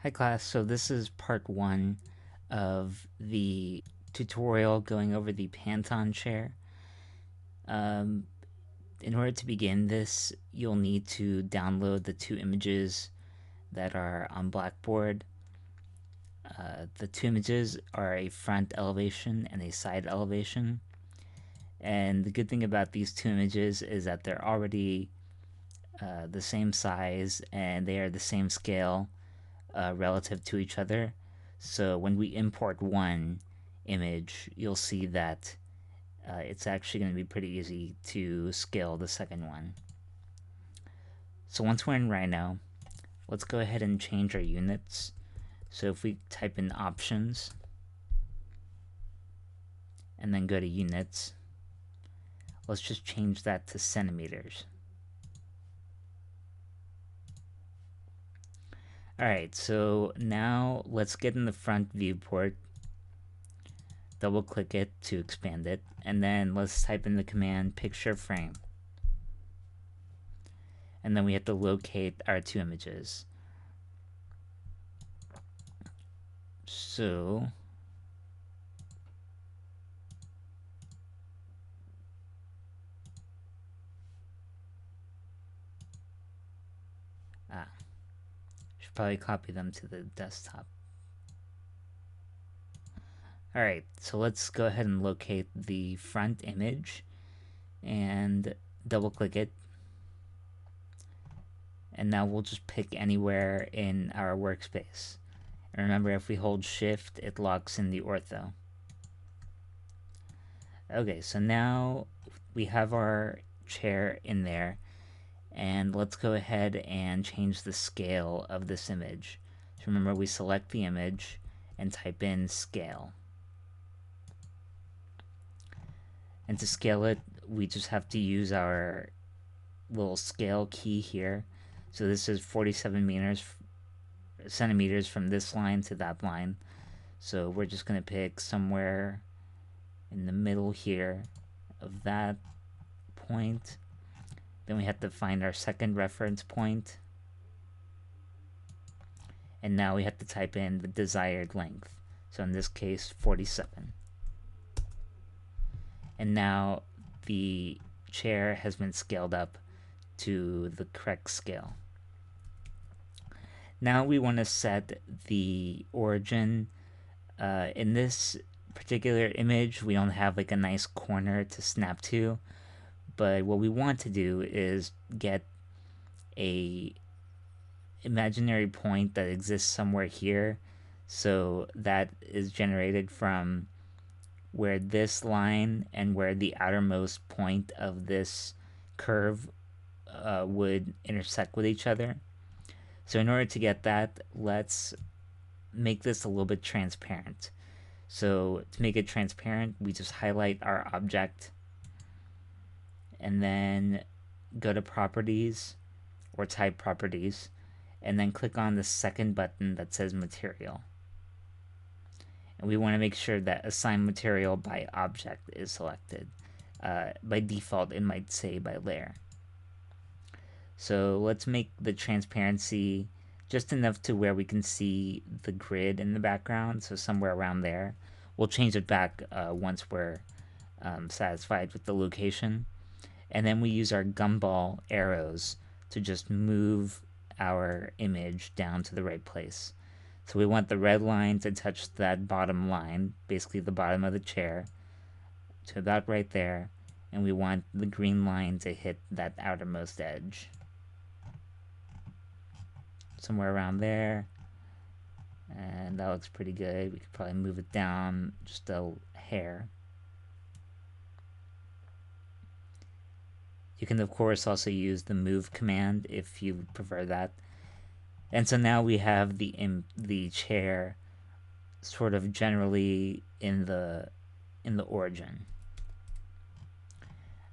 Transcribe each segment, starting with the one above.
Hi class, so this is part one of the tutorial going over the Panton chair. Um, in order to begin this, you'll need to download the two images that are on Blackboard. The two images are a front elevation and a side elevation. And the good thing about these two images is that they're already the same size and they are the same scale relative to each other. So when we import one image, you'll see that it's actually going to be pretty easy to scale the second one. So once we're in Rhino, let's go ahead and change our units. So if we type in options and then go to units, let's just change that to centimeters. Alright, so now let's get in the front viewport, double click it to expand it, and then let's type in the command picture frame. And then we have to locate our two images. So should probably copy them to the desktop. Alright, so let's go ahead and locate the front image and double click it. And now we'll just pick anywhere in our workspace. And remember, if we hold shift, it locks in the ortho. Okay, so now we have our chair in there, and let's go ahead and change the scale of this image. So remember, we select the image and type in scale. And to scale it, we just have to use our little scale key here. So this is 47 centimeters from this line to that line. So we're just going to pick somewhere in the middle here of that point. Then we have to find our second reference point. And now we have to type in the desired length. So in this case, 47. And now the chair has been scaled up to the correct scale. Now we want to set the origin. In this particular image, we don't have like a nice corner to snap to, but what we want to do is get a imaginary point that exists somewhere here. So that is generated from where this line and where the outermost point of this curve would intersect with each other. So in order to get that, let's make this a little bit transparent. So to make it transparent, we just highlight our object and then go to properties or type properties and then click on the second button that says material. And we want to make sure that assign material by object is selected. By default, it might say by layer. So let's make the transparency just enough to where we can see the grid in the background, so somewhere around there. We'll change it back once we're satisfied with the location. And then we use our gumball arrows to just move our image down to the right place. So we want the red line to touch that bottom line, basically the bottom of the chair, to about right there. And we want the green line to hit that outermost edge. Somewhere around there. And that looks pretty good. We could probably move it down just a hair. You can, of course, also use the move command if you prefer that. And so now we have the chair sort of generally in the origin.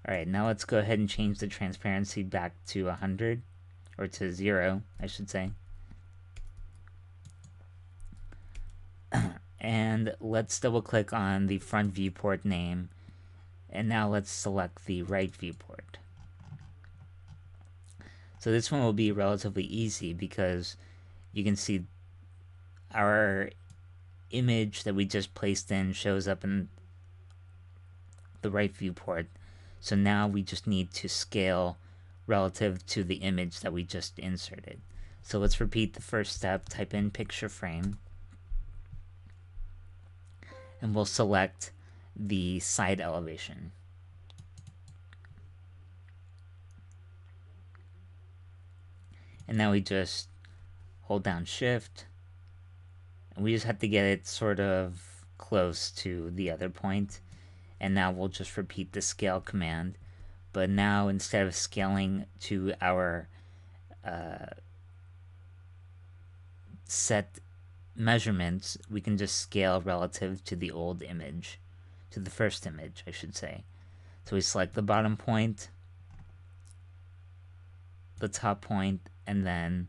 All right, now let's go ahead and change the transparency back to 100, or to 0, I should say. And let's double click on the front viewport name, and now let's select the right viewport. So this one will be relatively easy because you can see our image that we just placed in shows up in the right viewport. So now we just need to scale relative to the image that we just inserted. So let's repeat the first step, type in picture frame, and we'll select the side elevation. And now we just hold down shift, and we just have to get it sort of close to the other point. And now we'll just repeat the scale command, but now instead of scaling to our set measurements, we can just scale relative to the old image, to the first image, I should say. So we select the bottom point, the top point, and then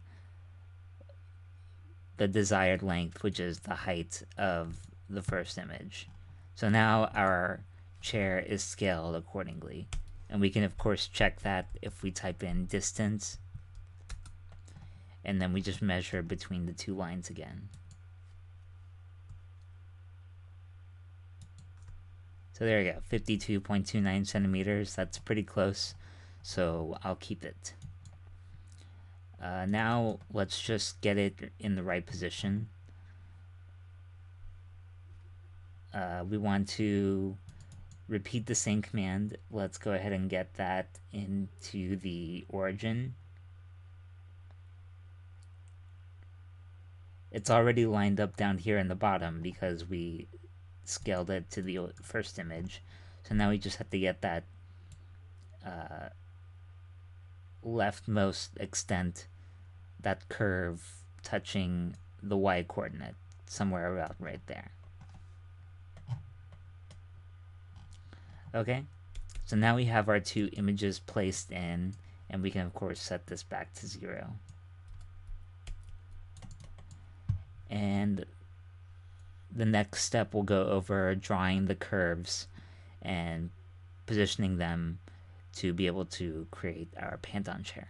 the desired length, which is the height of the first image. So now our chair is scaled accordingly. And we can, of course, check that if we type in distance, and then we just measure between the two lines again. So there you go, 52.29 centimeters. That's pretty close, so I'll keep it. Now let's just get it in the right position. We want to repeat the same command. Let's go ahead and get that into the origin. It's already lined up down here in the bottom because we scaled it to the first image. So now we just have to get that leftmost extent, that curve touching the y coordinate, somewhere around right there. Okay, so now we have our two images placed in, and we can of course set this back to 0. And the next step will go over drawing the curves and positioning them to be able to create our Panton chair.